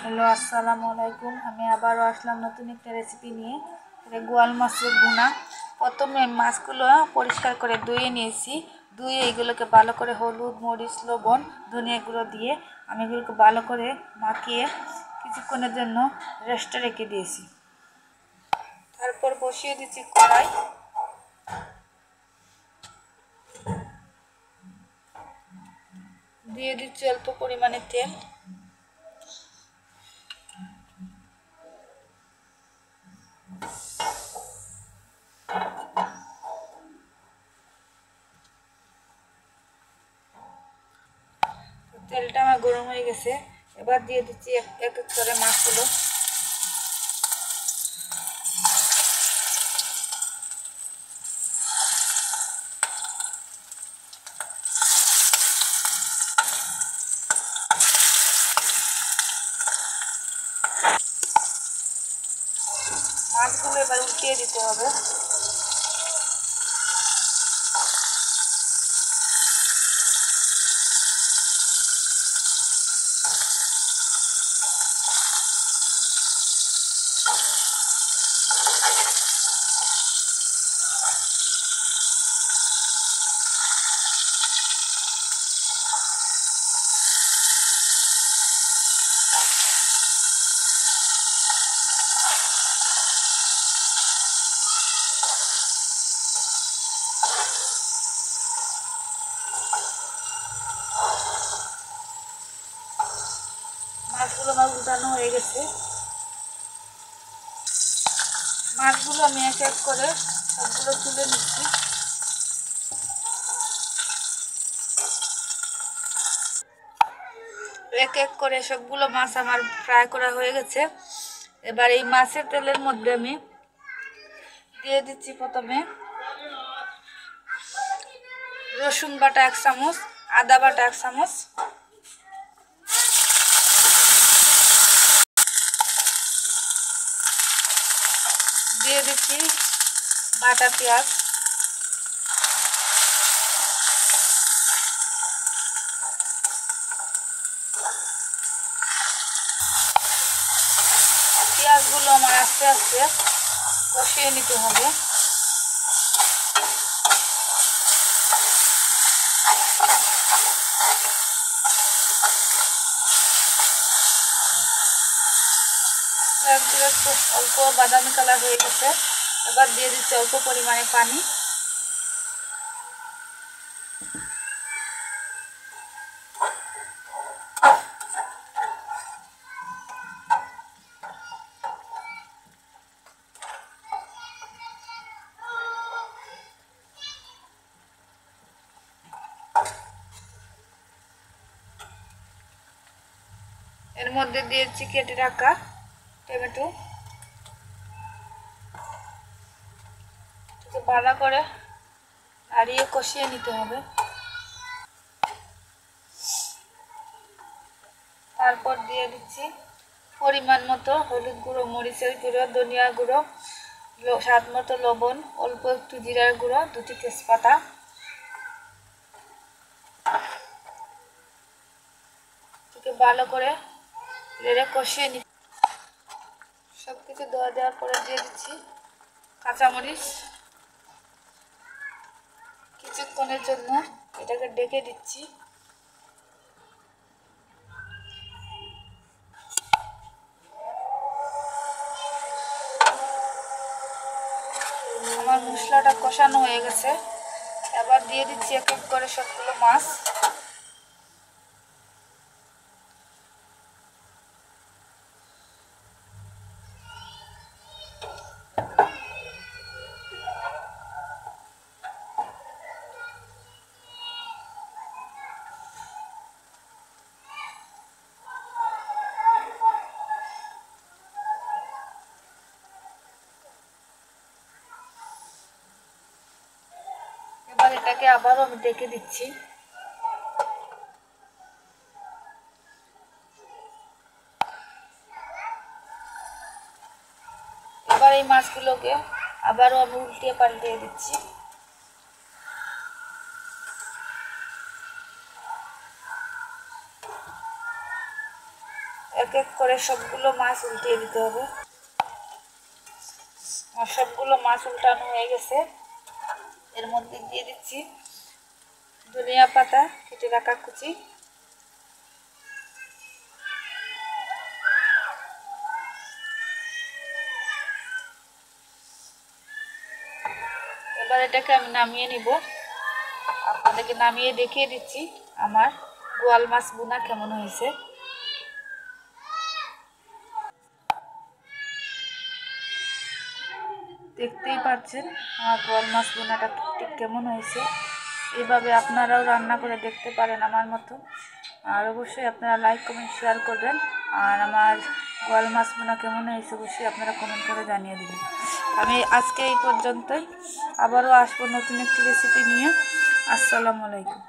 Hello, আসসালামু আলাইকুম। আমি আবারও আসলাম নতুন একটা রেসিপি নিয়ে। এটা গোয়াল মাছের ভুনা। প্রথমে মাছগুলো পরিষ্কার করে ধুয়ে নিয়েছি। ধুয়ে এগুলোকে ভালো করে হলুদ, মরিচ, লবণ, ধনিয়া গুঁড়ো দিয়ে আমি এগুলোকে ভালো করে মাখিয়ে কিছুক্ষণের জন্য রেস্টে রেখে দিয়েছি। তারপর বসিয়ে দিচ্ছি কড়াই। দিয়ে দিচ্ছি অল্প পরিমাণে তেল। তেলটা আমার গরম হয়ে গেছে। এবার দিয়ে দিচ্ছি এক এক করে মাছগুলো। মাছগুলো এবার উল্টিয়ে দিতে হবে। মাছগুলো আমার উল্টানো হয়ে গেছে। মাছগুলো আমি এক এক করে সবগুলো তুলে নিচ্ছি। এক এক করে সবগুলো মাছ আমার ফ্রাই করা হয়ে গেছে। এবার এই মাছের তেলের মধ্যে আমি দিয়ে দিচ্ছি প্রথমে রসুন বাটা 1 চামচ, আদা বাটা 1 চামচ, দিয়ে দিচ্ছি বাটা পেঁয়াজ, পেঁয়াজগুলো আমার আস্তে আস্তে কষিয়ে নিতে হবে। অল্প বাদামি কালার হয়ে গেছে। এবার দিয়ে দিচ্ছি অল্প পরিমাণে পানি। এর মধ্যে দিয়েছি কেটে রাখা টমেটো। ভালো করে নাড়িয়ে কষিয়ে নিতে হবে। তারপর দিয়ে দিচ্ছি পরিমাণ মতো হলুদ গুঁড়ো, মরিচের গুঁড়ো, ধনিয়া গুঁড়ো, স্বাদ মতো লবণ, অল্প একটু জিরার গুঁড়ো, 2টি তেজপাতা। ভালো করে নেড়ে কষিয়ে নিচ্ছি। সব কিছু দেওয়ার পরে দিয়ে দিচ্ছি কাঁচামরিচ। কিছুক্ষণের জন্য এটাকে ঢেকে দিচ্ছি। আমার মশলাটা কষানো হয়ে গেছে। এবার দিয়ে দিচ্ছি এক এক করে সবগুলো মাছ। এবার এটাকে আবারও আমি ঢেকে দিচ্ছি। এবার এই মাছগুলোকে আবারও আমি উল্টিয়ে পাল্টিয়ে দিচ্ছি। এক এক করে সবগুলো মাছ উল্টিয়ে দিতে হবে। আর সবগুলো মাছ উল্টানো হয়ে গেছে। এর মধ্যে দিয়ে দিচ্ছি ধনিয়া পাতা, কেটে রাখা কুচি, এবার এটাকে আমি নামিয়ে নিব। আপনাদেরকে নামিয়ে দেখিয়ে দিচ্ছি আমার গোয়াল মাছ বোনা কেমন হয়েছে। দেখতেই পাচ্ছেন আমার গোয়াল মাছ বোনাটা ঠিক কেমন হয়েছে। এইভাবে আপনারাও রান্না করে দেখতে পারেন আমার মতো। আর অবশ্যই আপনারা লাইক কমেন্ট শেয়ার করবেন। আর আমার গোয়াল মাছ বোনা কেমন হয়েছে অবশ্যই আপনারা কমেন্ট করে জানিয়ে দেবেন। আমি আজকে এই পর্যন্তই, আবারও আসবো নতুন একটি রেসিপি নিয়ে। আসসালামু আলাইকুম।